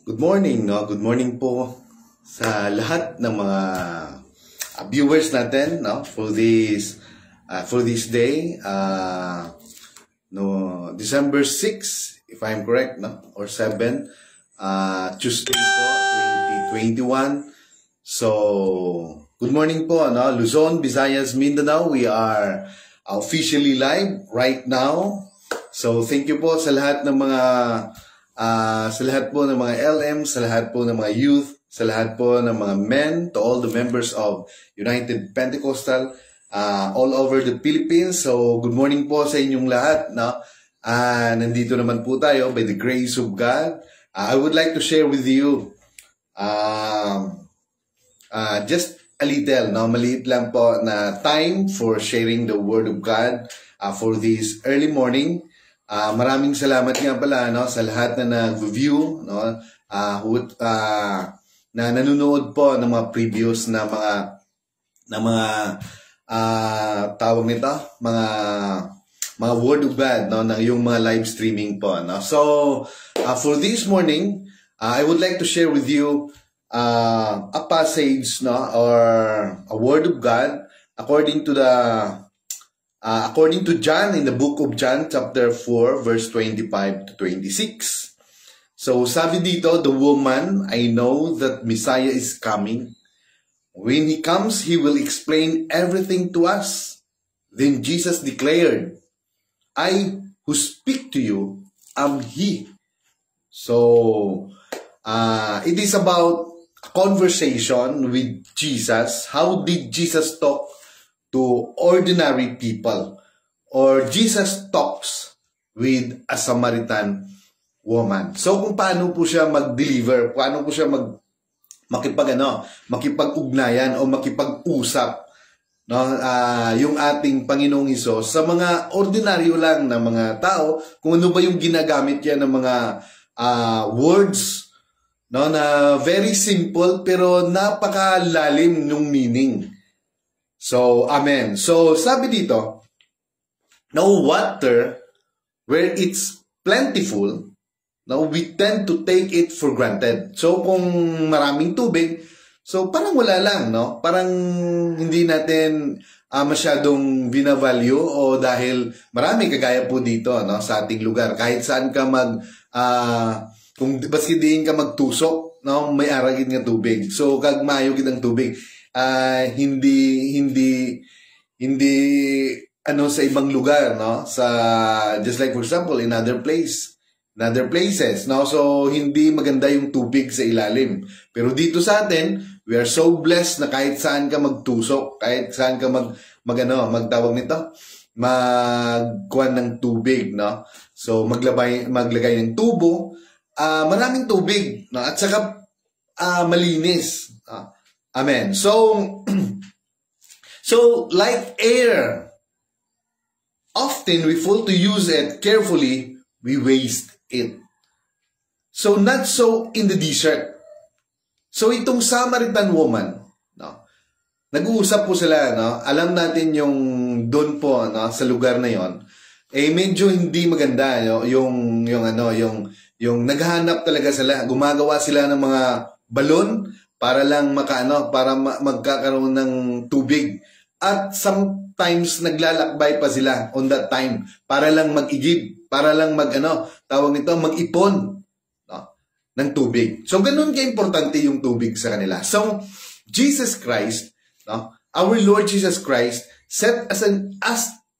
Good morning, no? Good morning po sa lahat ng mga viewers natin, no? For this day, December 6, if I'm correct, no? Or 7, Tuesday po, 2021. So, good morning po, no? Luzon, Visayas, Mindanao. We are officially live right now. So, thank you po sa lahat ng mga sa lahat po ng mga LM, sa lahat po ng mga youth, sa lahat po ng mga men, to all the members of United Pentecostal all over the Philippines. So, good morning po sa inyong lahat. No? Nandito naman po tayo by the grace of God. I would like to share with you just a little, no? Maliit lang po na time for sharing the Word of God for this early morning. Maraming salamat nga pala, no, sa lahat na nag-view, no, na nanonood po ng mga previous na mga tawag nito, mga Word of God, no, ng yung mga live streaming po, no. So for this morning, I would like to share with you a passage, no, or a Word of God according to John, in the book of John, chapter 4, verse 25 to 26. So, sabi dito, the woman, I know that Messiah is coming. When he comes, he will explain everything to us. Then Jesus declared, I who speak to you am he. So, it is about a conversation with Jesus. How did Jesus talk to ordinary people, or Jesus talks with a Samaritan woman? So kung paano po siya mag-deliver, paano po siya makipag-ugnayan o makipag-usap, no, yung ating Panginoong Hesus sa mga ordinaryo lang na mga tao, kung ano ba yung ginagamit niya ng mga words, no, na very simple pero napakalalim ng meaning. So, amen. So, sabi dito, no water, where it's plentiful, no, we tend to take it for granted. So, kung maraming tubig, so parang wala lang, no? Parang hindi natin masyadong binavalue, o dahil marami kagaya po dito, no, sa ating lugar. Kahit saan ka kung baski diin ka magtusok, no, may aragin nga tubig. So, kag maayo kitang tubig. Hindi sa ibang lugar, no, just like for example in other places, no, so hindi maganda yung tubig sa ilalim, pero dito sa atin we are so blessed na kahit saan ka magtusok, kahit saan ka magtawag nito, magkuhan ng tubig, no, so maglagay ng tubo, maraming tubig, no, at saka malinis. Amen. So like air, often we fail to use it carefully, we waste it. So not so in the desert. So itong Samaritan woman, no, nag-uusap po sila, no, alam natin yung doon po, no, sa lugar na yon, medyo hindi maganda, no, yung naghahanap talaga sila, gumagawa sila ng mga balon para lang magkakaroon ng tubig. At sometimes naglalakbay pa sila on that time para lang mag-igib, para lang mag-ipon, no, ng tubig. So ganun ka-importante yung tubig sa kanila. So Jesus Christ, no, our Lord Jesus Christ set as an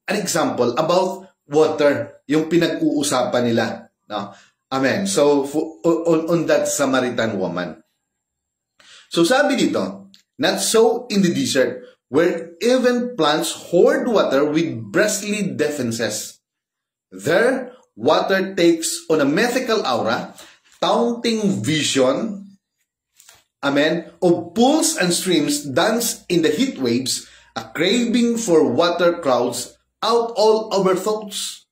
example about water, yung pinag-uusapan nila, no. Amen. So on that Samaritan woman. So sabi dito, not so in the desert, where even plants hoard water with bristly defenses. There, water takes on a mythical aura, taunting vision, amen, of pools and streams dance in the heat waves, a craving for water crowds out all our thoughts.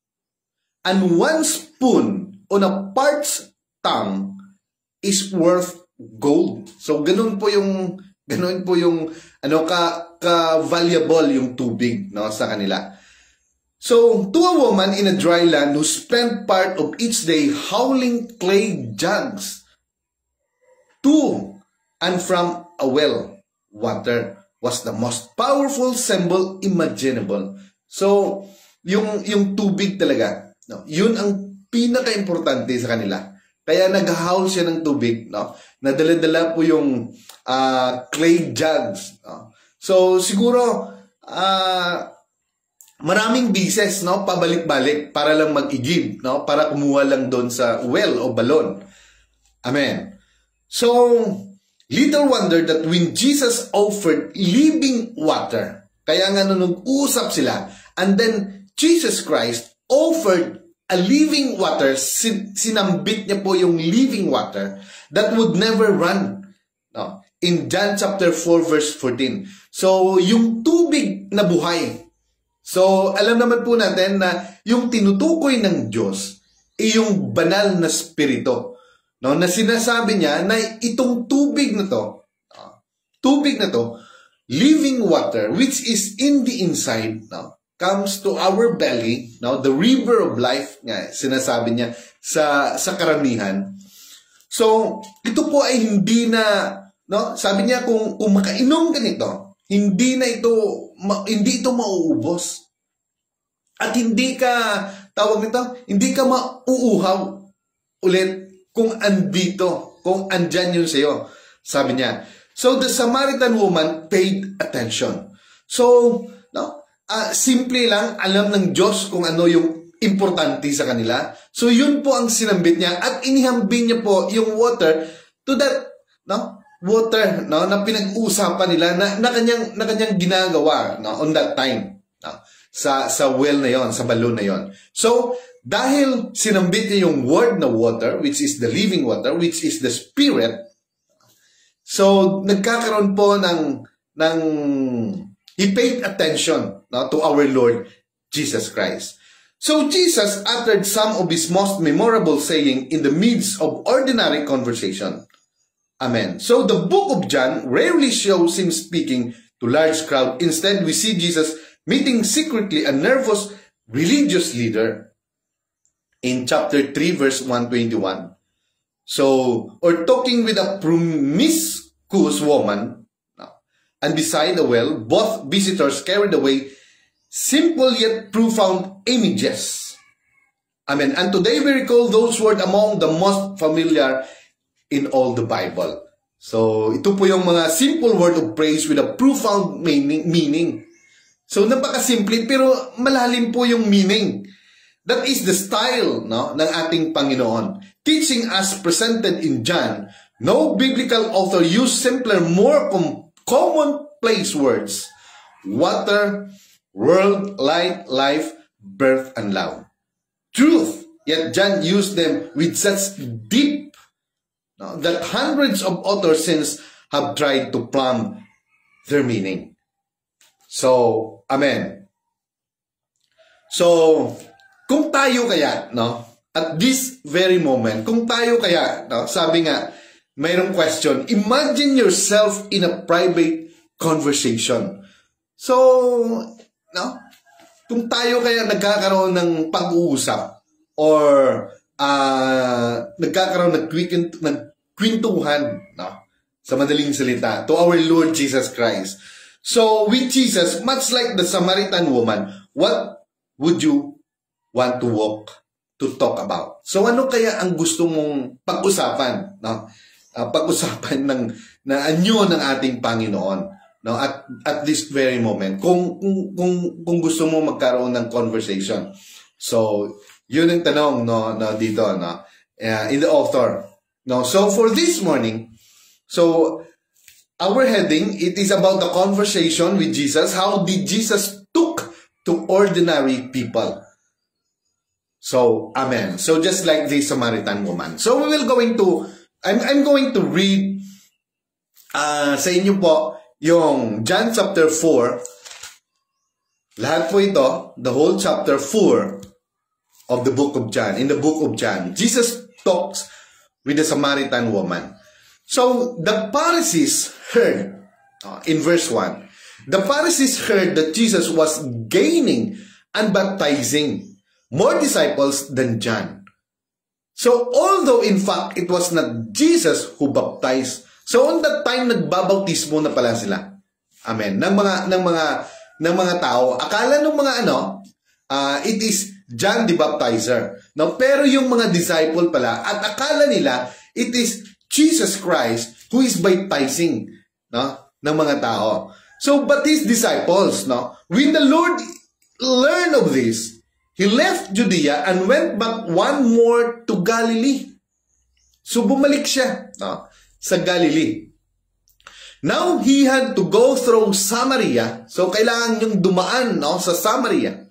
And one spoon on a parched tongue is worth gold. So ganun po yung ka-valuable yung tubig, no, sa kanila. So to a woman in a dry land who spent part of each day howling clay jugs to and from a well. Water was the most powerful symbol imaginable. So, yung tubig talaga, no, yun ang pinaka-importante sa kanila. Kaya nag-haul siya ng tubig, no? Nadala-dala po yung clay jugs. No? So, siguro, maraming bises, no, pabalik-balik para lang mag-igib, no, para kumuha lang doon sa well o balon. Amen. So, little wonder that when Jesus offered living water, kaya nga nung usap sila, and then Jesus Christ offered a living water, sinambit niya po yung living water that would never run. No? In John chapter 4 verse 14. So, yung tubig na buhay. So, alam naman po natin na yung tinutukoy ng Diyos ay yung banal na spirito. No, na sinasabi niya na itong tubig na to, living water, which is in the inside, no, comes to our belly, no, the river of life, nga, sinasabi niya sa karamihan. So, ito po ay hindi na, no, sabi niya kung makainom ka nito, hindi ito mauubos. At hindi ka, hindi ka mauuhaw ulit kung andyan yun sa'yo. Sabi niya. So, the Samaritan woman paid attention. So, no, simple lang, alam ng Diyos kung ano yung importante sa kanila. So, yun po ang sinambit niya at inihambing niya po yung water to that, no, water, no, na pinag-uusapan nila na kanyang ginagawa, no, on that time, no, sa well na yon, sa balon na yon. So, dahil sinambit niya yung word na water, which is the living water, which is the spirit, so nagkakaroon po ng he paid attention, no, to our Lord Jesus Christ. So Jesus uttered some of his most memorable saying in the midst of ordinary conversation. Amen. So the book of John rarely shows him speaking to large crowd. Instead, we see Jesus meeting secretly a nervous religious leader in chapter 3 verse 121. So, or talking with a promiscuous woman, and beside the well, both visitors carried away simple yet profound images. Amen. And today we recall those words among the most familiar in all the Bible. So, ito po yung mga simple word of praise with a profound meaning. So, napakasimple pero malalim po yung meaning. That is the style, no, ng ating Panginoon. Teaching as presented in John, no biblical author used simpler, more commonplace words. Water, world, light, life, birth, and love. Truth, yet John used them with such deep, no, that hundreds of authors since have tried to plumb their meaning. So, amen. So, kung tayo kaya, no, at this very moment, kung tayo kaya, no, sabi nga, mayroong question, imagine yourself in a private conversation. So, no, kung tayo kaya nagkakaroon ng pag-uusap or nagkakaroon ng kwentuhan, no, sa madaling salita, to our Lord Jesus Christ. So, with Jesus, much like the Samaritan woman, what would you want to talk about? So, ano kaya ang gusto mong pag-usapan, no? Pag-usapan na anyo ng ating Panginoon, no? At this very moment, kung gusto mo magkaroon ng conversation. So, yun ang tanong, no dito, no? In the author. No? So, for this morning, so, our heading, it is about the conversation with Jesus. How did Jesus talk to ordinary people? So, amen. So, just like the Samaritan woman. So, I'm going to read sa inyo po yung John chapter 4. Lahat po ito, the whole chapter 4 of the book of John. In the book of John, Jesus talks with the Samaritan woman. So, the Pharisees heard, in verse 1, the Pharisees heard that Jesus was gaining and baptizing more disciples than John. So, although in fact, it was not Jesus who baptized. So, on that time, nagbabautismo na pala sila. Amen. Ng mga tao. Akala ng mga it is John the Baptizer. No? Pero yung mga disciple pala, at akala nila, it is Jesus Christ who is baptizing, no? Ng mga tao. So, but his disciples, no? When the Lord learned of this, he left Judea and went back one more to Galilee. So, bumalik siya, no? Sa Galilee. Now, he had to go through Samaria. So, kailangan niyang dumaan, no? Sa Samaria.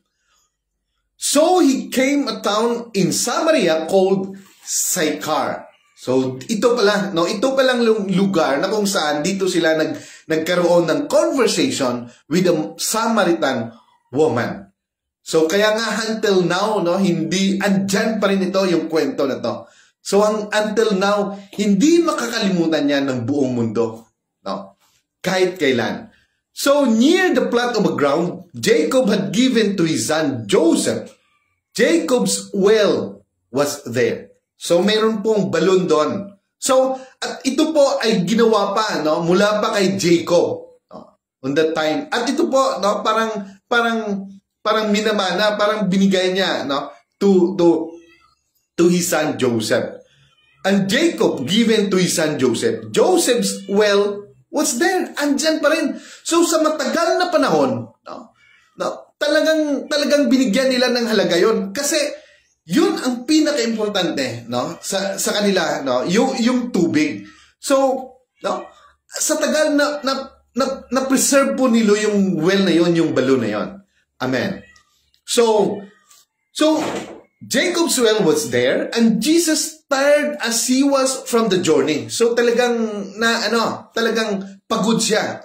So, he came a town in Samaria called Sychar. So, ito pala, no? Ito palang lugar na kung saan dito sila nagkaroon ng conversation with a Samaritan woman. So, kaya nga until now, no? Hindi, andyan pa rin ito yung kwento na to. So, until now, hindi makakalimutan niya ng buong mundo, no? Kahit kailan. So, near the plot of ground, Jacob had given to his son Joseph. Jacob's well was there. So, meron pong balon doon. So, at ito po ay ginawa pa, no? Mula pa kay Jacob, no? On that time. At ito po, no? Parang minamana, parang binigay niya, no? To his son Joseph. And Jacob given to his son Joseph. Joseph's well was there. Andyan pa rin. So, sa matagal na panahon, talagang binigyan nila ng halaga yun. Kasi, yun ang pinaka-importante, no? Sa kanila, no? Yung tubig. So, no? Sa tagal na preserve po nilo yung well na yun, yung balon na yun. Amen. So, Jacob's well was there, and Jesus tired as he was from the journey. So talagang talagang pagod siya.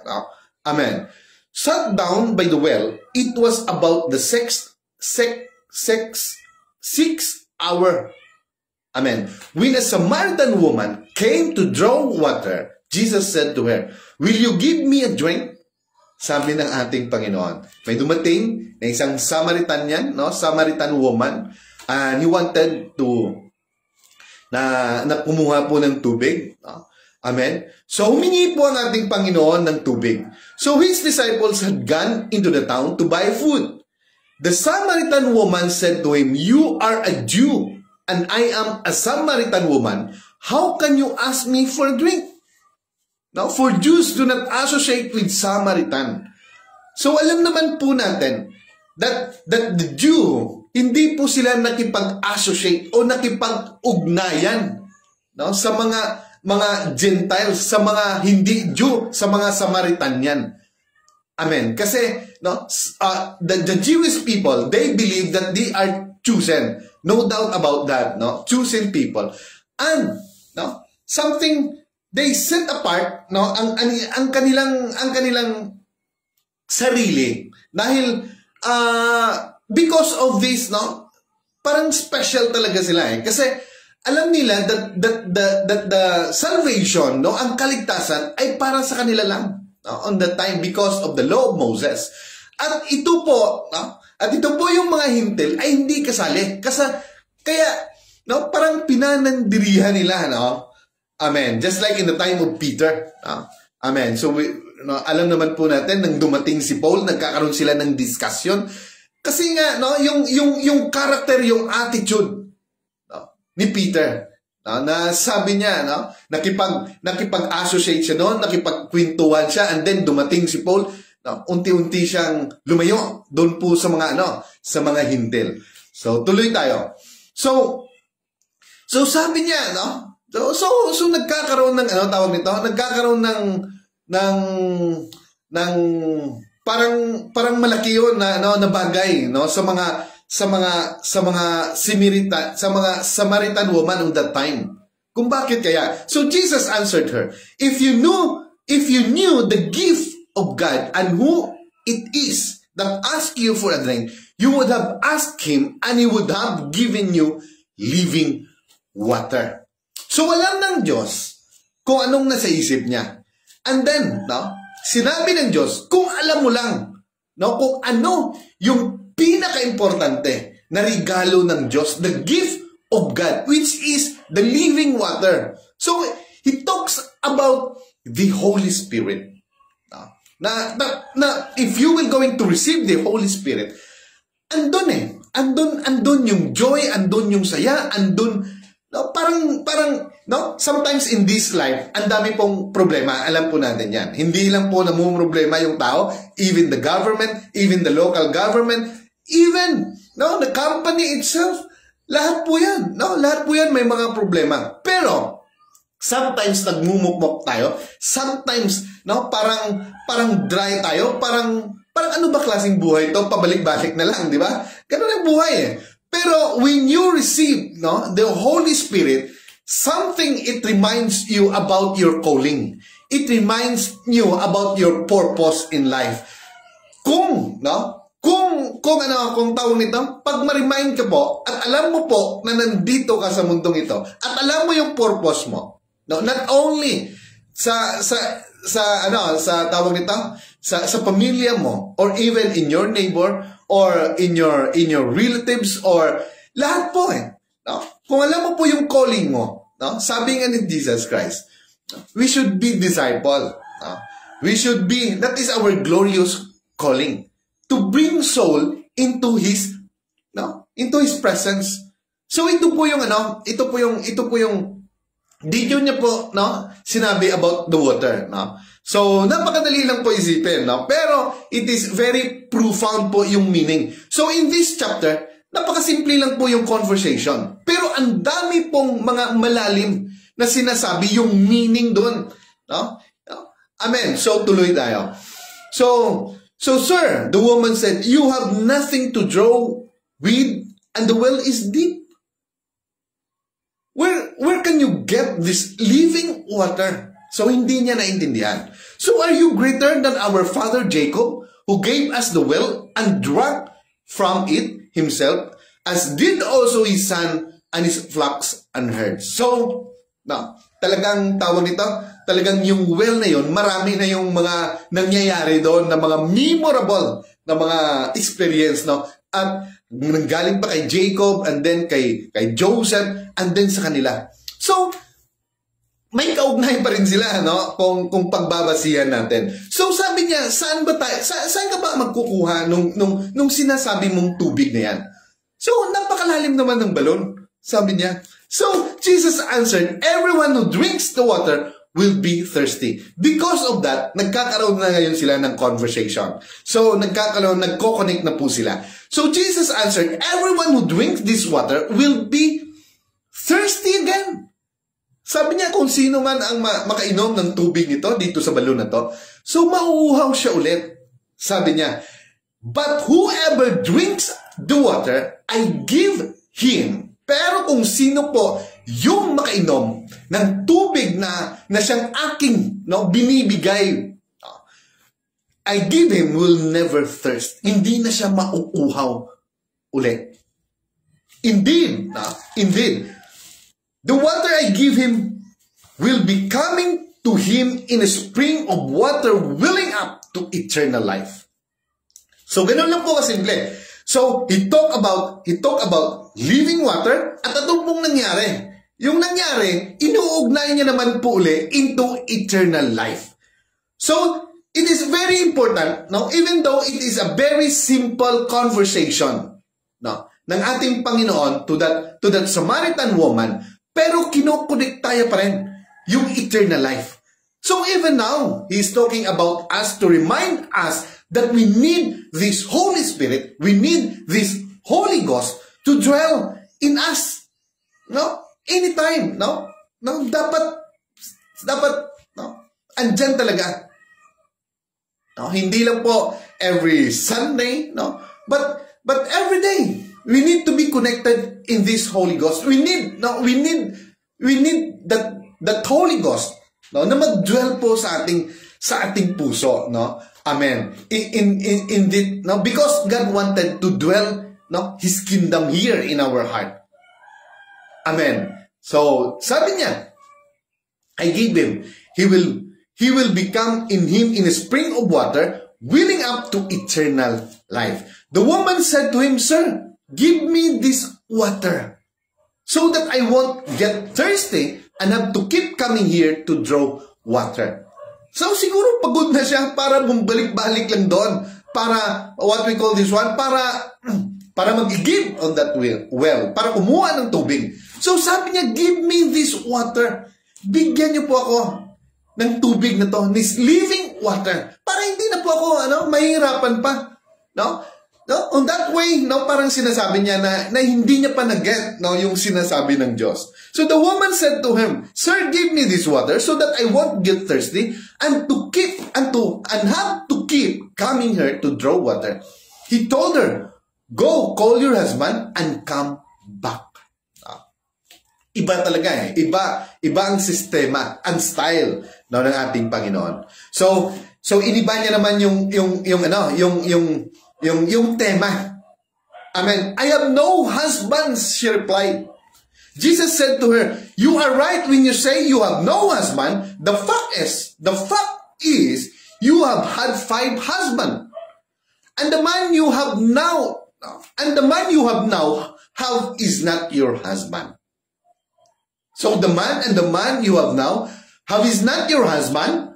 Amen. Sat down by the well. It was about the sixth hour. Amen. When a Samaritan woman came to draw water, Jesus said to her, "Will you give me a drink?" Sabi ng ating Panginoon. May dumating na isang Samaritan yan, no? Samaritan woman. And he wanted to na kumuha po ng tubig. No? Amen? So, humingi po ang ating Panginoon ng tubig. So, his disciples had gone into the town to buy food. The Samaritan woman said to him, "You are a Jew, and I am a Samaritan woman. How can you ask me for a drink?" Now, for Jews do not associate with Samaritan. So, alam naman po natin that the Jew, hindi po sila nakipag-associate o nakipag-ugnayan, no? Sa mga Gentiles, sa mga hindi Jew, sa mga Samaritan yan. Amen. Kasi, no, the Jewish people, they believe that they are chosen. No doubt about that, no? Chosen people. And, no, something they set apart, no, ang kanilang sarili dahil because of this, no, parang special talaga sila eh. Kasi alam nila that the salvation, no, ang kaligtasan ay para sa kanila lang, no, on the time because of the law of Moses. At ito po, no, yung mga hintil ay hindi kasali. Kaya, no, parang pinanandirihan nila, no? Amen. Just like in the time of Peter, no? Amen. So, alam naman po natin, nang dumating si Paul, nagkakaroon sila ng discussion. Kasi nga, no, yung character, yung attitude, no, ni Peter, no, na sabi niya, no, nakipag-associate siya noon, nakipagkwentuhan siya, and then dumating si Paul, no, unti-unti siyang lumayo doon po sa mga hintil. So, tuloy tayo. So sabi niya, no, so nagkakaroon ng tawag nito, nagkakaroon ng parang malaki yun na bagay, no, sa mga Samaritan woman on that time. Kung bakit kaya? So Jesus answered her, if you knew the gift of God and who it is that asked you for a drink, you would have asked him and he would have given you living water. So alam ng Diyos kung anong nasa isip niya. And then, no, sinabi ng Diyos, kung alam mo lang, no, kung ano yung pinaka-importante na regalo ng Diyos, the gift of God, which is the living water. So, he talks about the Holy Spirit. Na if you will going to receive the Holy Spirit, andun yung joy, andun yung saya, andun, no, parang, no, sometimes in this life, ang dami pong problema, alam po natin yan. Hindi lang po namumroblema yung tao, even the government, even the local government, even, no, the company itself, lahat po yan, no, lahat po yan may mga problema. Pero, sometimes nagmumukmok tayo, sometimes, no, parang dry tayo, parang ano ba klaseng buhay to? Pabalik-balik na lang, di ba? Ganun ang buhay eh. Pero when you receive, no, the Holy Spirit, something, it reminds you about your calling. It reminds you about your purpose in life. Kung kung tawag nito, pag ma-remind ka po, at alam mo po na nandito ka sa mundong ito, at alam mo yung purpose mo, no, not only sa tawag nito, sa pamilya mo, or even in your neighbor, or in your relatives, or lahat po eh. No? Kung alam mo po yung calling mo, no? Sabi nga ni Jesus Christ, we should be disciple. No? We should be, that is our glorious calling, to bring soul into His presence. So ito po yung dito niya po, no, sinabi about the water, no. So napakadali lang po isipin, no, pero it is very profound po yung meaning. So in this chapter, napakasimple lang po yung conversation, pero ang dami pong mga malalim na sinasabi yung meaning doon, no. Amen. So tuloy tayo. So sir, the woman said, you have nothing to draw with, and the well is deep. Where can you get this living water? So hindi niya naintindihan. So are you greater than our father Jacob, who gave us the well and drank from it himself, as did also his son and his flocks and herds? So, no, talagang tawag nito, talagang yung well na yun, marami na yung mga nangyayari doon, na mga memorable na mga experience, no? At nanggaling pa kay Jacob, and then kay Joseph, and then sa kanila. So, may kaugnayan pa rin sila, no? Kung pagbabasihan natin. So, sabi niya, saan ka ba magkukuha nung sinasabi mong tubig na yan? So, napakalalim naman ng balon, sabi niya. So, Jesus answered, everyone who drinks the water will be thirsty. Because of that, nagkakaroon na ngayon sila ng conversation. So, nagko-connect na po sila. So, Jesus answered, everyone who drinks this water will be thirsty again. Sabi niya, kung sino man ang makainom ng tubig nito, dito sa balon na to, so mauuhaw siya ulit. Sabi niya, but whoever drinks the water, I give him. Pero kung sino po yung makainom ng tubig na siyang aking, no, binibigay, I give him, will never thirst. Hindi na siya mauuhaw ulit. Indeed, the water I give him will be coming to him in a spring of water welling up to eternal life. So, ganun lang po kasimple. So, he talk about living water, at ito pong nangyari. Yung nangyari, inuugnay niya naman po uli into eternal life. So, it is very important, no? Even though it is a very simple conversation, no, ng ating Panginoon to that Samaritan woman, pero kinokonektaya pa rin yung eternal life. So even now, He's talking about us to remind us that we need this Holy Spirit, we need this Holy Ghost to dwell in us. No? Anytime, no? No, dapat no? Andyan talaga. No, hindi lang po every Sunday, no? But every day, we need to be connected in this Holy Ghost. We need that Holy Ghost, no, na mag-dwell po sa ating puso, no? Amen. Indeed, no, because God wanted to dwell, no, His kingdom here in our heart. Amen. So, sabi niya, I gave him, he will become in him in a spring of water, welling up to eternal life. The woman said to him, Sir, give me this water, so that I won't get thirsty and have to keep coming here to draw water. So siguro pagod na siya para bumalik-balik lang doon. Para, what we call this one, para mag-give on that well. Para kumuha ng tubig. So sabi niya, give me this water. Bigyan niyo po ako ng tubig na to, this living water. Para hindi na po ako, mahirapan pa. No? On that way, parang sinasabi niya na hindi niya pa na-get, yung sinasabi ng Diyos. So the woman said to him, Sir, give me this water so that I won't get thirsty and have to keep coming here to draw water. He told her, go, call your husband and come back. Iba talaga Iba ang sistema, ang style ng ating Panginoon. So iniba niya naman yung tema. Amen. I have no husband, she replied. Jesus said to her, you are right when you say you have no husband. The fact is, you have had 5 husbands. And the man you have now is not your husband. So the man you have now is not your husband.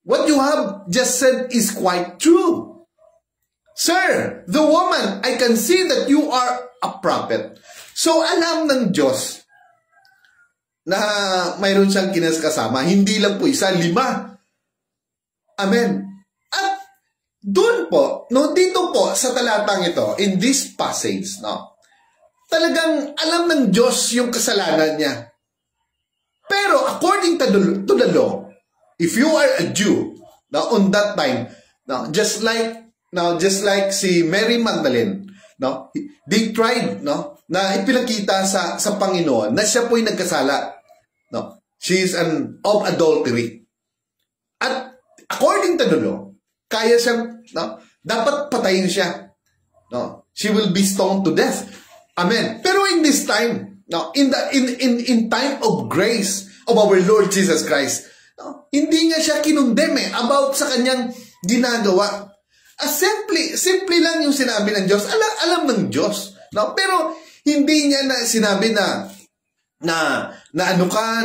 What you have just said is quite true. Sir, the woman, I can see that you are a prophet. So alam ng Diyos na mayroon siyang kinasama. Hindi lang po isa, 5. Amen. At doon po, dito po sa talatang ito, in this passage, talagang alam ng Diyos yung kasalanan niya. Pero according to the law, if you are a Jew, on that time, just like si Mary Magdalene, they tried, na ipinakita sa Panginoon na siya po'y nagkasala. She is of adultery. At according to the law, kaya siyang, dapat patayin siya. She will be stoned to death. Amen. Pero in this time, in time of grace of our Lord Jesus Christ, hindi nga siya kinundeme about sa kanyang ginagawa. Simple lang yung sinabi ng Diyos. Alam ng Diyos. Pero hindi niya na sinabi na ano ka,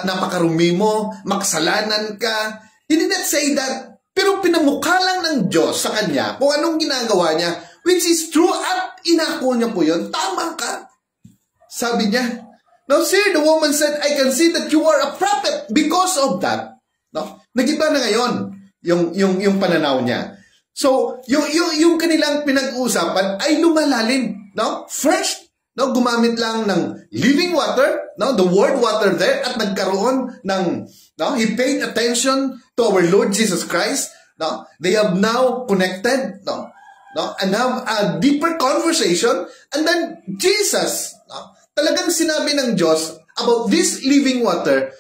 napakarumi mo, makasalanan ka. He did not say that. Pero pinamukha lang ng Diyos sa kanya kung anong ginagawa niya, which is true, at inako niya po yun. Tama ka. Sabi niya. Now, sir, the woman said, I can see that you are a prophet because of that. Nagiba na ngayon yung pananaw niya. So, yung kanilang pinag-uusapan ay lumalalim. First, gumamit lang ng living water, the word water there, at nagkaroon ng, he paid attention to our Lord Jesus Christ. They have now connected, and have a deeper conversation. And then, Jesus, talagang sinabi ng Diyos about this living water,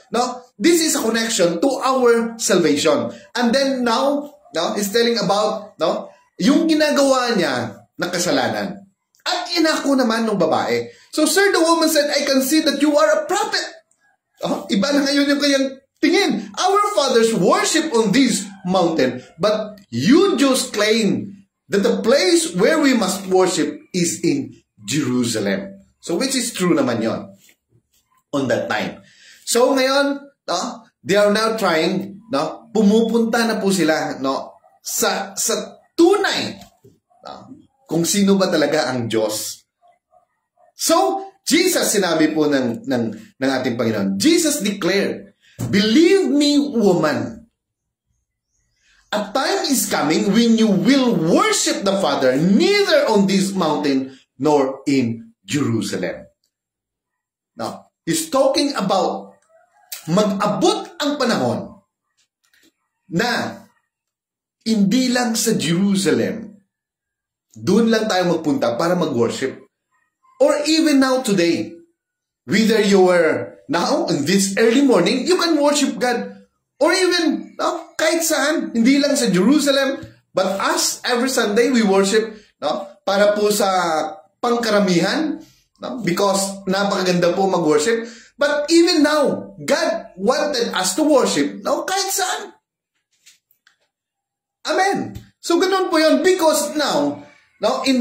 this is a connection to our salvation. And then now, he's telling about, yung ginagawa niya na kasalanan. At inako naman ng babae. So, sir, the woman said, I can see that you are a prophet. Iba na ngayon yung kanyang tingin. Our fathers worship on this mountain, but you just claim that the place where we must worship is in Jerusalem. So, which is true naman yon on that time. So, ngayon, they are now trying, pumupunta na po sila, sa tunay, kung sino ba talaga ang Diyos. So, Jesus, sinabi po ng ating Panginoon, Jesus declared, believe me, woman, a time is coming when you will worship the Father neither on this mountain nor in Jerusalem. Now, he's talking about mag-abot ang panahon na hindi lang sa Jerusalem, doon lang tayo magpunta para mag-worship. Or even now today, whether you were now in this early morning, you can worship God. Or even kahit saan, hindi lang sa Jerusalem, but us, every Sunday, we worship para po sa pangkaramihan, because napakaganda po mag-worship. But even now, God wanted us to worship kahit saan. Amen. So, ganun po yun. Because now, Now, in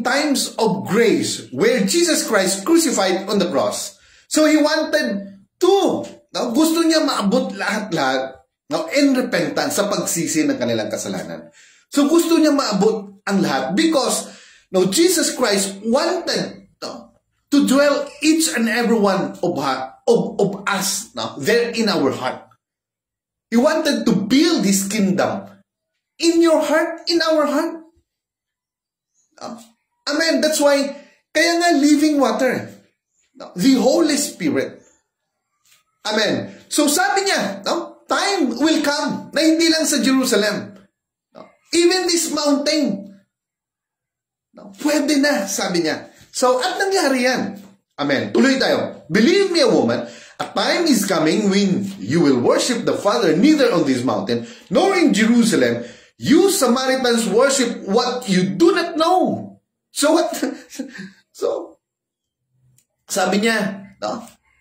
times of grace, where Jesus Christ crucified on the cross, so He wanted to, now, gusto niya maabot lahat-lahat, now, in repentance, sa pagsisi ng kanilang kasalanan. So, gusto niya maabot ang lahat because, now, Jesus Christ wanted to dwell each and every one of us there in our heart. He wanted to build His kingdom in your heart, in our heart. Amen. That's why, kaya nga living water, the Holy Spirit. Amen. So sabi niya, time will come na hindi lang sa Jerusalem. Even this mountain, pwede na, sabi niya. So, at nangyari yan. Amen. Tuloy tayo. Believe me, a woman, a time is coming when you will worship the Father neither on this mountain nor in Jerusalem. You Samaritans worship what you do not know. So what? So, sabi niya,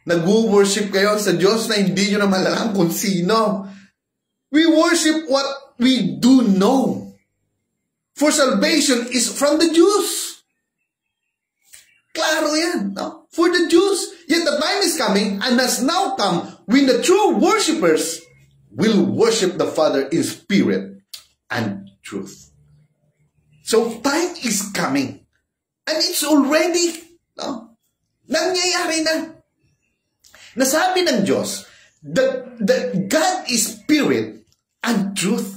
nag-worship kayo sa Diyos na hindi nyo na malalang kung sino. We worship what we do know. For salvation is from the Jews. Klaro yan, for the Jews. Yet the time is coming and has now come when the true worshipers will worship the Father in spirit and truth. So time is coming and it's already nangyayari na. Nasabi ng Diyos that God is spirit and truth.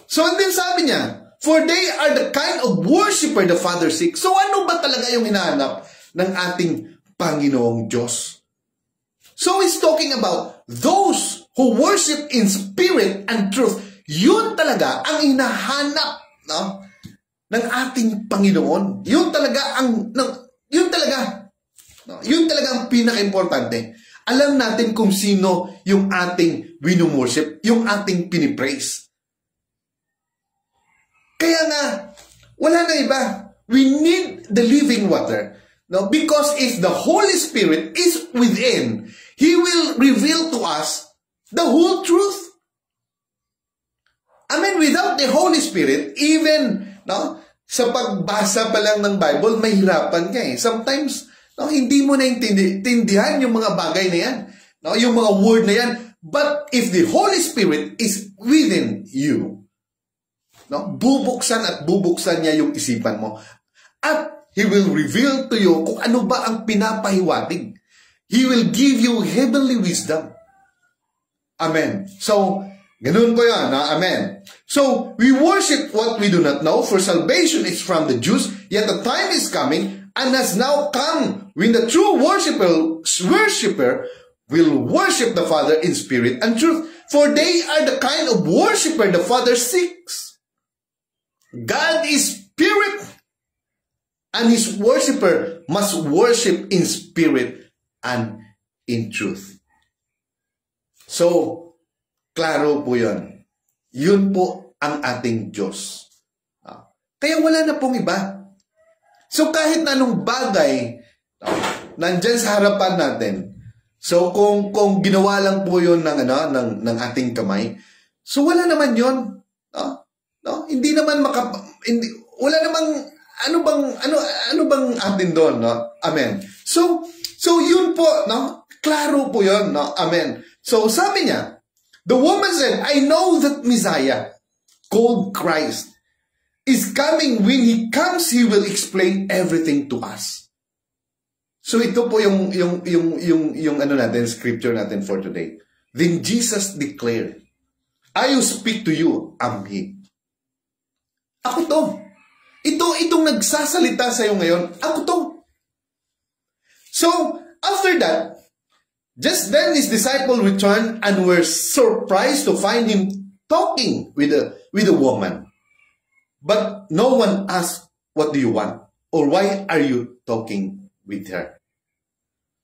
So and then sabi niya, for they are the kind of worshiper the Father seeks. So ano ba talaga yung hinahanap ng ating Panginoong Diyos? So he's talking about those who worship in spirit and truth. Yun talaga ang hinahanap ng ating Panginoon. Yun talaga ang pinaka-importante. Alam natin kung sino yung ating winumworship, yung ating pinipraise. Kaya nga, wala na iba. We need the living water. No? Because if the Holy Spirit is within, He will reveal to us the whole truth. I mean, without the Holy Spirit, even sa pagbasa pa lang ng Bible, mahirapan ka eh. Sometimes, hindi mo na intindihan yung mga bagay na yan. Yung mga word na yan. But if the Holy Spirit is within you, bubuksan at bubuksan niya yung isipan mo. At He will reveal to you kung ano ba ang pinapahiwatig. He will give you heavenly wisdom. Amen. So, ganun po yan. Amen. So, we worship what we do not know, for salvation is from the Jews, yet the time is coming, and has now come, when the true worshipper will worship the Father in spirit and truth. For they are the kind of worshiper the Father seeks. God is spirit, and His worshiper must worship in spirit and in truth. So, klaro po yun. Yun po ang ating Diyos. Kaya wala na pong iba. So, kahit na anong bagay, nandyan sa harapan natin, so kung ginawa lang po yun ng ating kamay, so wala naman yun. Hindi naman wala namang ano bang atin doon, Amen. So yun po, klaro po yun, Amen. So sabi niya, the woman said, I know that Messiah, called Christ, is coming. When He comes, He will explain everything to us. So ito po yung natin, scripture natin for today. Then Jesus declared, I will speak to you, am He. Ako to. Itong nagsasalita sa iyo ngayon, ako to. So, after that, just then His disciples returned and were surprised to find Him talking with a woman. But no one asked, what do you want? Or why are you talking with her?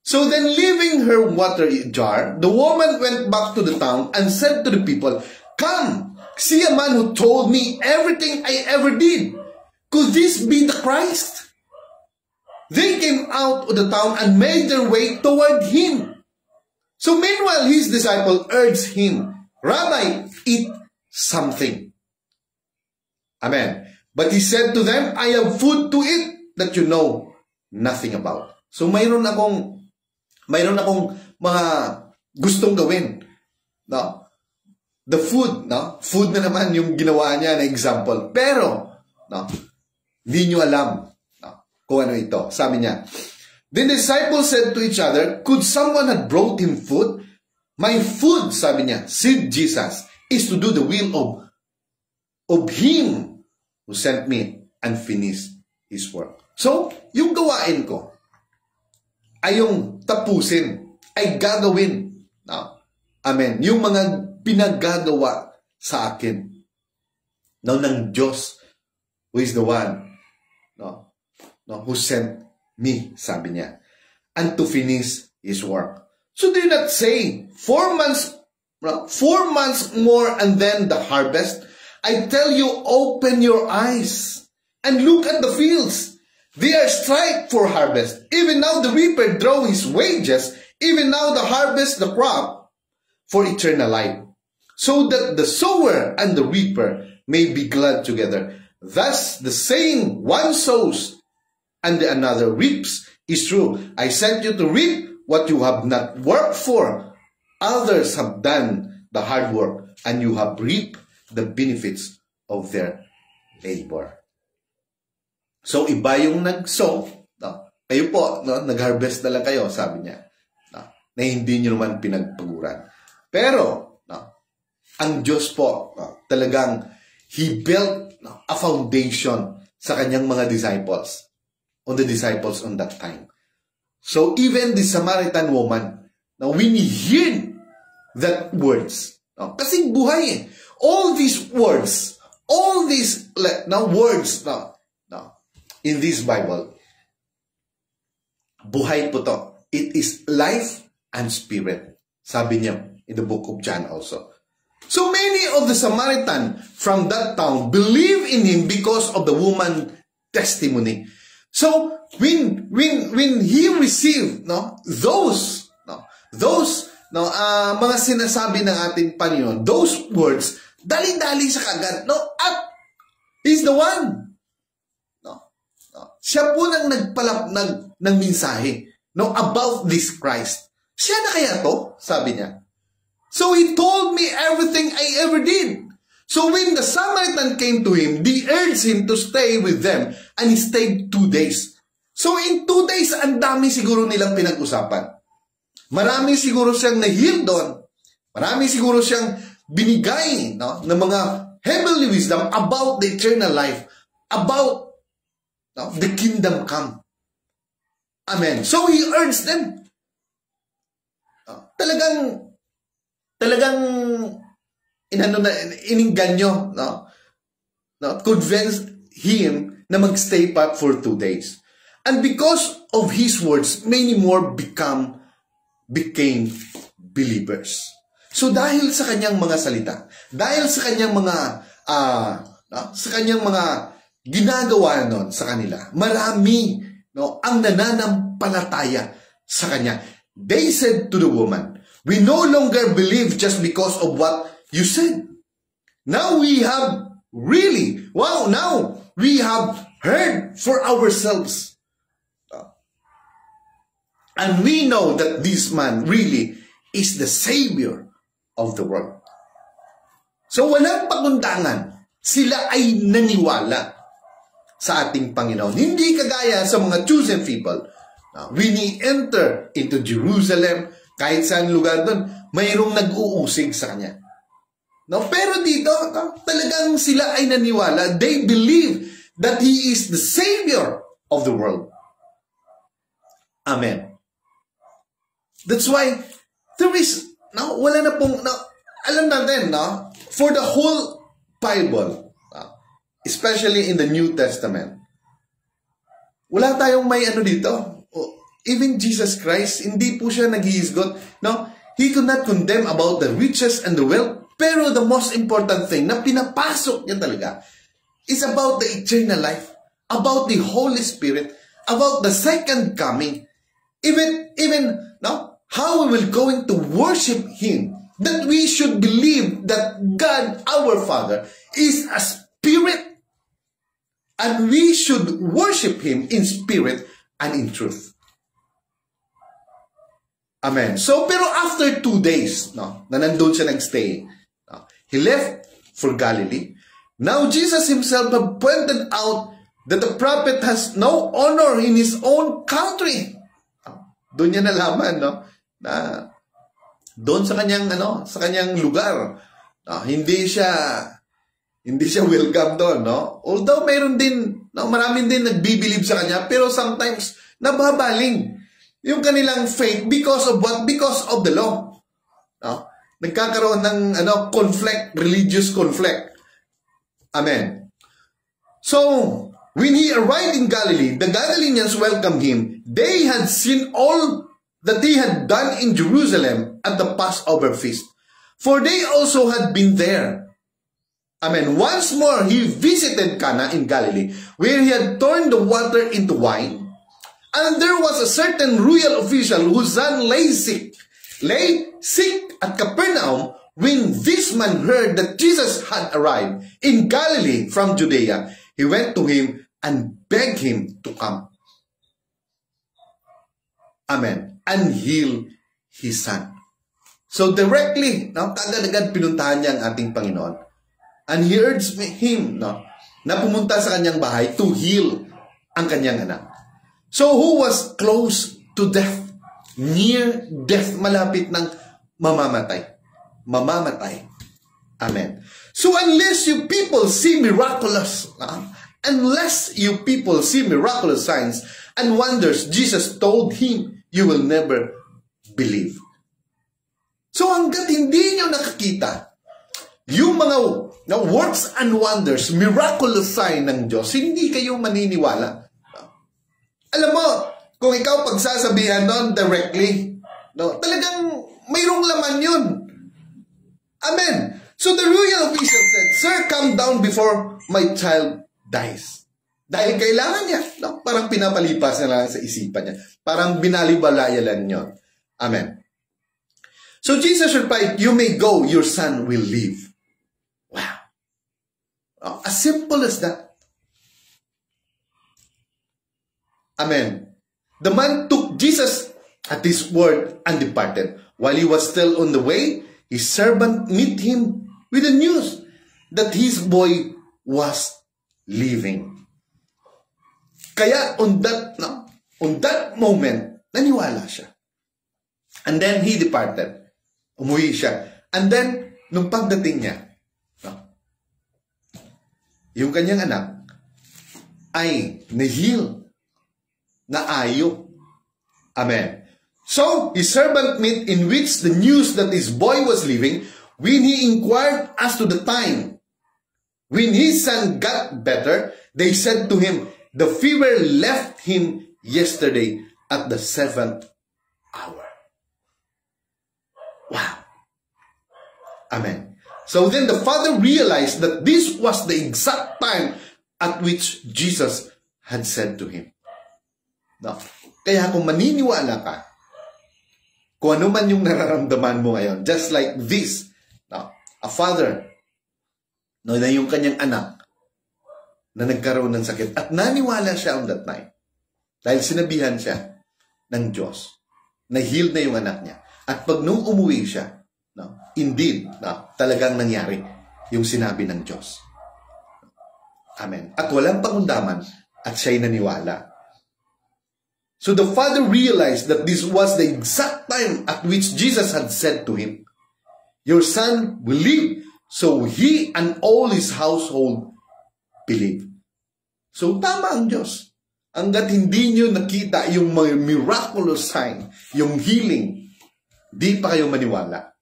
So then, leaving her water jar, the woman went back to the town and said to the people, come, see a man who told me everything I ever did. Could this be the Christ? They came out of the town and made their way toward Him. So meanwhile, His disciple urged Him, Rabbi, eat something. Amen. But he said to them, I have food to eat that you know nothing about. So mayroon akong mga gustong gawin. No? The food, no? Food na naman yung ginawa niya na example. Pero, no? Hindi nyo alam, no? Kung ano ito. Sabi niya, the disciples said to each other, could someone have brought him food? My food, sabi niya, said Jesus, is to do the will of Him who sent me and finish His work. So, yung gawain ko ay yung tapusin, ay gagawin. No? Amen. Yung mga pinaggagawa sa akin ng Diyos who is the one who sent me, sabi niya, and to finish His work. So do you not say, 4 months more and then the harvest? I tell you, open your eyes and look at the fields. They are ripe for harvest. Even now the reaper draw his wages. Even now the harvest the crop for eternal life. So that the sower and the reaper may be glad together. Thus the saying, one sows and the another reaps is true. I sent you to reap what you have not worked for. Others have done the hard work, and you have reaped the benefits of their labor. So, iba yung nag-sow. No? Kayo po, no? Nag-harvest na lang kayo, sabi niya. No? Na hindi nyo naman pinagpaguran. Pero, no? Ang Diyos po, no? Talagang, He built a foundation sa kanyang mga disciples. On the disciples on that time. So even the Samaritan woman, now when we hear that words, no, kasi buhay eh. All these words, words in this Bible, buhay po to. It is life and spirit. Sabi niya in the book of John also. So many of the Samaritan from that town believe in Him because of the woman's testimony. So when he received those mga sinasabi ng ating Panginoon, those words, dali-dali sa kagad, at He's the one. Siya po nang nagpalapnag ng mensahe about this Christ. Siya na kaya to? Sabi niya. So He told me everything I ever did. So when the Samaritan came to Him, they urged Him to stay with them, and He stayed 2 days. So in 2 days, ang dami siguro nilang pinag-usapan. Marami siguro siyang na-heal doon. Marami siguro siyang binigay ng mga heavenly wisdom about the eternal life, about the kingdom come. Amen. So He urged them. Talagang ininganyo, convinced him na magstay pa for 2 days. And because of his words, many more became believers. So dahil sa kanyang mga salita, dahil sa kanyang mga ginagawa noon sa kanila, marami ang nananampalataya sa kanya. They said to the woman, we no longer believe just because of what you said. Now we have heard for ourselves. And we know that this man really is the Savior of the world. So walang pagundangan. Sila ay naniwala sa ating Panginoon. Hindi kagaya sa mga chosen people. When he enter into Jerusalem, kahit saan lugar doon, mayroong nag-uusig sa kanya. Pero dito, talagang sila ay naniwala. They believe that He is the Savior of the world. Amen. That's why there is, wala na pong, alam natin, for the whole Bible, especially in the New Testament, wala tayong may dito. Even Jesus Christ, hindi po siya nag-iisgot. He could not condemn about the riches and the wealth. Pero the most important thing na pinapasok niya talaga is about the eternal life, about the Holy Spirit, about the second coming. Even how we will going to worship Him. That we should believe that God, our Father, is a spirit. and we should worship Him in spirit and in truth. Amen. So, pero after 2 days, na nandun siya nagstay, He left for Galilee. Now, Jesus Himself had pointed out that the prophet has no honor in his own country. Doon niya nalaman, na doon sa kanyang, sa kanyang lugar, hindi siya welcome doon, Although mayroon din, maraming din nagbibilib sa kanya, pero sometimes nababaling yung kanilang faith because of what? Because of the law. Nagkakaroon ng conflict, religious conflict. Amen. So, when He arrived in Galilee, the Galileans welcomed Him. They had seen all that He had done in Jerusalem at the Passover feast, for they also had been there. Amen. Once more, He visited Cana in Galilee, where He had turned the water into wine. And there was a certain royal official whose son lay sick at Capernaum. When this man heard that Jesus had arrived in Galilee from Judea, he went to Him and begged Him to come. Amen. And heal his son. So directly, kagad-agad pinuntahan niya ang ating Panginoon. And he urged him, na pumunta sa kanyang bahay to heal ang kanyang anak. So who was close to death, near death, malapit ng mamamatay. Amen. So unless you people see miraculous signs and wonders, Jesus told him, you will never believe. So hanggat hindi nyo nakakita yung mga works and wonders, miraculous sign ng Diyos, hindi kayo maniniwala. Alam mo, kung ikaw pagsasabihan doon directly, talagang mayroong laman yun. Amen. So the royal official said, Sir, come down before my child dies. Dahil kailangan niya. Parang pinapalipas na lang sa isipan niya. Parang binalibalayalan yun. Amen. So Jesus replied, you may go, your son will live. Wow. As simple as that. Amen. The man took Jesus at His word and departed. While he was still on the way, his servant met him with the news that his boy was living. Kaya on that moment, naniwala siya. And then he departed. Umuwi siya. And then, nung pagdating niya, yung kanyang anak ay na-heal, naayo. Amen. So, his servant met in which the news that his boy was living, when he inquired as to the time when his son got better, they said to him, the fever left him yesterday at the 7th hour. Wow. Amen. So then the father realized that this was the exact time at which Jesus had said to him. No. Kaya kung maniniwala ka, kung ano man yung nararamdaman mo ngayon, just like this, a father, na yung kanyang anak, na nagkaroon ng sakit, at naniwala siya on that night, dahil sinabihan siya ng Diyos, na healed na yung anak niya. At pag nung umuwi siya, indeed, talagang nangyari yung sinabi ng Diyos. Amen. At walang pangundaman, at siya'y naniwala. So the father realized that this was the exact time at which Jesus had said to him, your son will live. So he and all his household believed. So tama ang Diyos. Hanggat hindi nyo nakita yung miraculous sign, yung healing, di pa kayo maniwala.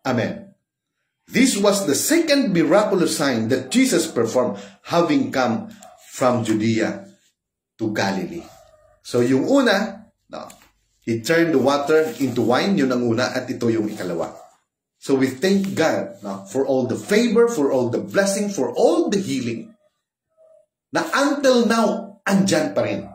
Amen. This was the second miraculous sign that Jesus performed, having come from Judea to Galilee. So yung una, he turned the water into wine, yun ang una, at ito yung ikalawa. So we thank God for all the favor, for all the blessing, for all the healing, na until now, andyan pa rin.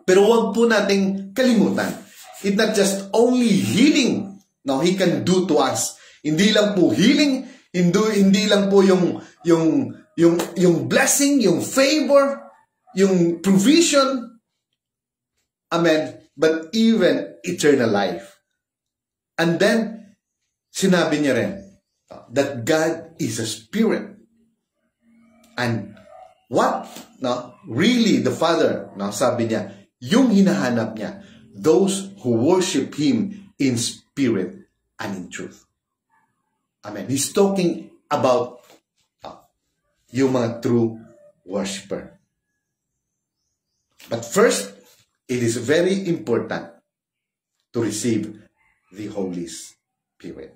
Pero wag po nating kalimutan, it's not just only healing He can do to us. Hindi lang po healing, hindi lang po yung yung blessing, yung favor, yung provision, amen, but even eternal life. And then, sinabi niya rin, that God is a spirit. And what, really the Father, sabi niya, yung hinahanap niya, those who worship Him in spirit and in truth. Amen. He's talking about yung mga true worshiper. But first, it is very important to receive the Holy Spirit.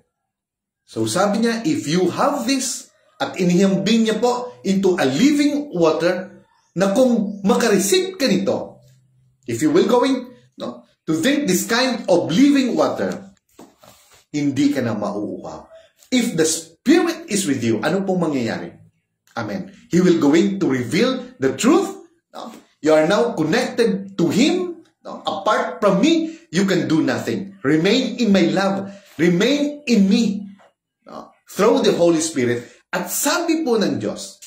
So sabi niya, if you have this, at inihambing niya po into a living water, na kung makareceive ka nito, if you will going to drink this kind of living water, hindi ka na mauuhaw. If the Spirit is with you, ano pong mangyayari? Amen. He will going to reveal the truth. You are now connected to Him. Apart from me, you can do nothing. Remain in my love. Remain in me. Through the Holy Spirit. At sabi po ng Diyos,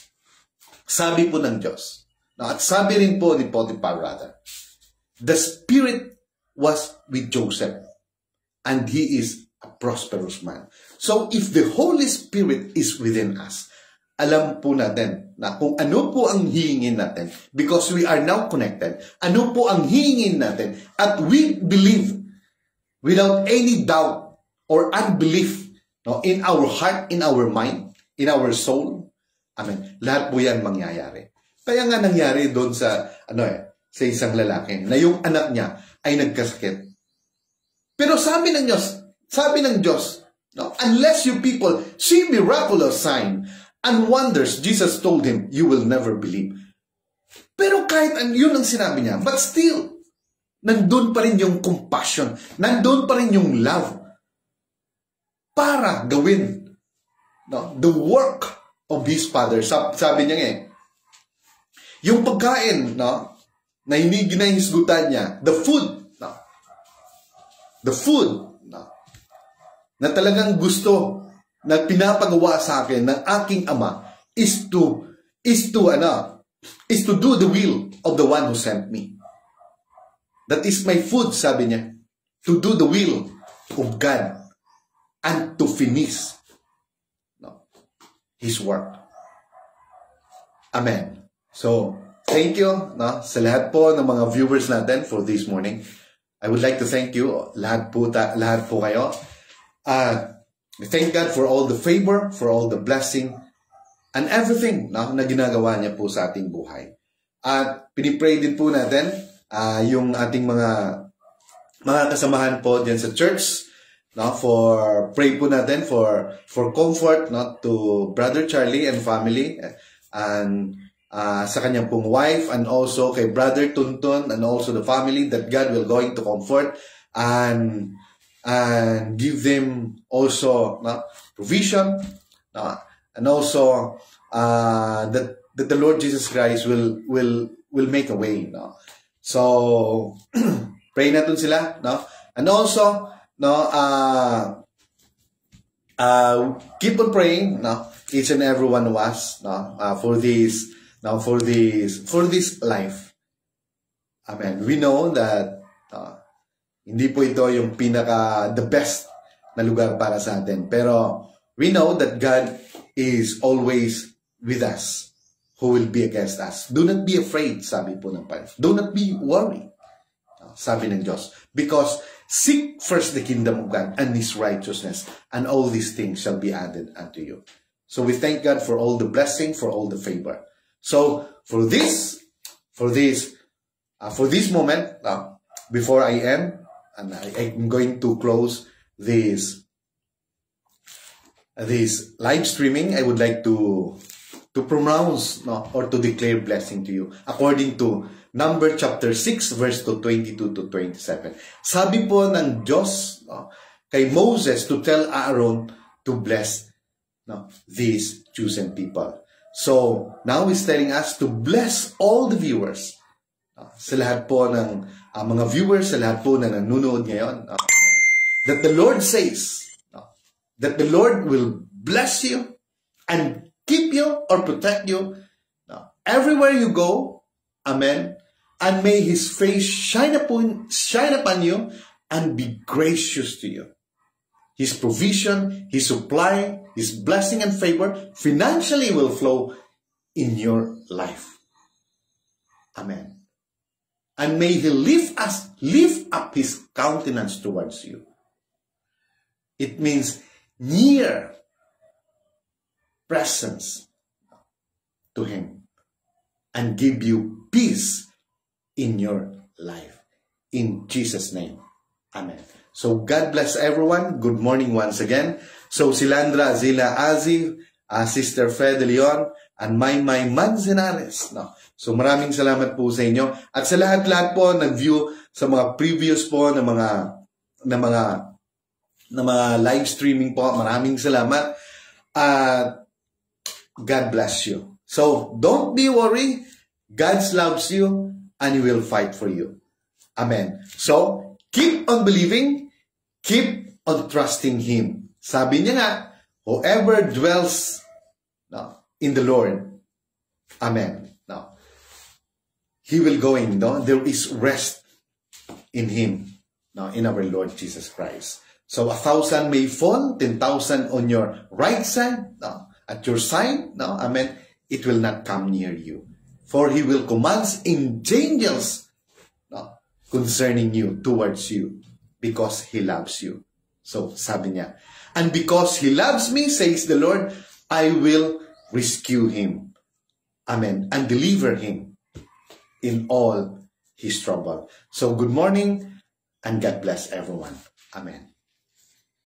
at sabi rin po ni Potiphar rather, the Spirit was with Joseph, and he is a prosperous man. So if the Holy Spirit is within us, alam po natin na kung ano po ang hihingin natin, because we are now connected, ano po ang hihingin natin, at we believe without any doubt or unbelief in our heart, in our mind, in our soul. Amen. Lahat po yan mangyayari. Kaya nga nangyari doon sa, sa isang lalaki, na yung anak niya ay nagkasakit. Pero sabi ng Diyos, unless you people see miraculous sign and wonders, Jesus told him, you will never believe. Pero kahit yun ang sinabi niya, but still, nandun pa rin yung compassion, nandun pa rin yung love, para gawin the work of his Father. Sabi niya yung pagkain na hindi ginahisgutan niya, the food na talagang gusto na pinapagawa sa akin ng aking Ama is to do the will of the one who sent me. That is my food, sabi niya, to do the will of God and to finish His work. Amen. So, thank you sa lahat po ng mga viewers natin for this morning. I would like to thank you, lahat po kayo. Thank God for all the favor, for all the blessing, and everything na ginagawa niya po sa ating buhay. At pinipray din po natin yung ating mga kasamahan po dyan sa church, pray po natin for comfort to Brother Charlie and family, and sa kanyang pong wife, and also kay Brother Tuntun, and also the family, that God will going to comfort and give them also provision, and also that the Lord Jesus Christ will make a way. So pray natin sila, and also keep on praying, each and every one of us, for this life. Amen. We know that hindi po ito yung the best na lugar para sa atin, pero we know that God is always with us. Who will be against us? Do not be afraid, sabi po ng Panginoon. Do not be worried, sabi ng Diyos, because seek first the kingdom of God and His righteousness, and all these things shall be added unto you. So we thank God for all the blessing, for all the favor. So for this moment, before I end, and I'm going to close this live streaming, I would like to pronounce or to declare blessing to you according to Number chapter 6 verse 22 to 27. Sabi po ng Diyos kay Moses to tell Aaron to bless these chosen people. So now He's telling us to bless all the viewers. Sa lahat po ng mga viewers, sa lahat po na nanonood ngayon, that the Lord says that the Lord will bless you and keep you or protect you everywhere you go. Amen. And may His face shine upon you and be gracious to you. His provision, His supply, His blessing and favor financially will flow in your life. Amen. And may He lift up His countenance towards you. It means near presence to Him and give you peace in your life. In Jesus' name. Amen. So God bless everyone. Good morning once again. So Silandra Zila Aziv, Sister Fe de Leon, and Maymay Manzanares. No? So maraming salamat po sa inyo. At sa lahat-lahat po nag-view sa mga previous po na mga live streaming po. Maraming salamat. At God bless you. So don't be worried. God loves you and He will fight for you. Amen. So keep on believing. Keep on trusting Him. Sabi niya nga, whoever dwells in the Lord, amen. Now, He will go in. There is rest in Him, in our Lord Jesus Christ. So 1,000 may fall, 10,000 on your right side, at your side, amen. It will not come near you. For He will command angels concerning you, towards you, because He loves you. So, sabi niya, and because He loves me, says the Lord, I will rescue him. Amen. And deliver him in all his trouble. So, good morning and God bless everyone. Amen.